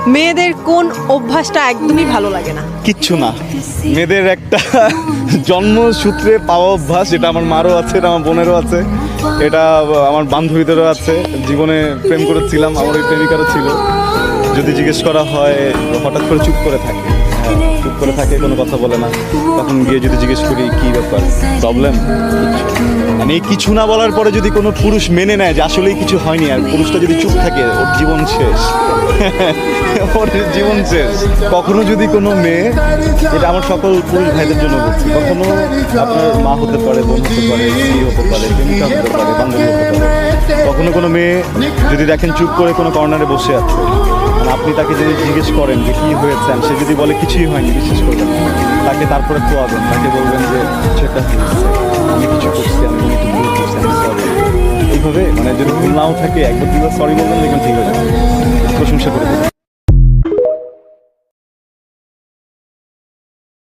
মেয়েদের কোন অভ্যাসটা একদমই ভালো লাগে না? কিচ্ছু না, মেয়েদের একটা জন্মসূত্রে পাওয়া অভ্যাস, এটা আমার মারও আছে, এটা আমার বোনেরও আছে, এটা আমার বান্ধবীদেরও আছে। জীবনে প্রেম করেছিলাম, আমার ওই প্রেমিকারও ছিল। যদি জিজ্ঞেস করা হয় হঠাৎ করে চুপ করে থাকে, চুপ করে থাকে, কোনো কথা বলে না। তখন গিয়ে যদি জিজ্ঞেস করি কী ব্যাপার, প্রবলেম, মানে এই কিছু না বলার পরে যদি কোনো পুরুষ মেনে নেয় যে আসলেই কিছু হয়নি, আর পুরুষটা যদি চুপ থাকে, ওর জীবন শেষ। ওর জীবন শেষ। কখনো যদি কোনো মেয়ে, এটা আমার সকল পুরুষ ভাইদের জন্য বলছি, কখনো আপনার মা হতে পারে, বোন হতে পারে, স্ত্রী হতে পারে, প্রেমিকা হতে পারে, বান্ধবী হতে পারে, কখনো কোনো মেয়ে যদি দেখেন চুপ করে কোনো কর্নারে বসে আছে, মানে আপনি তাকে যদি জিজ্ঞেস করেন যে কী হয়েছে, সে যদি বলে কিছুই হয়নি, বিশ্বাস করবেন না। তাকে তারপরে খোয়াবেন, তাকে বলবেন যে সেটা হয়েছে, আমি কিছু করছি, আমি একটু ভুল করছি, আমি সরি। এইভাবে মানে যদি ভুল নাও থাকে, একবার দুবার সরি বলবেন, দেখবেন ঠিক হয়ে যাবে। প্রশংসা করে দেবেন।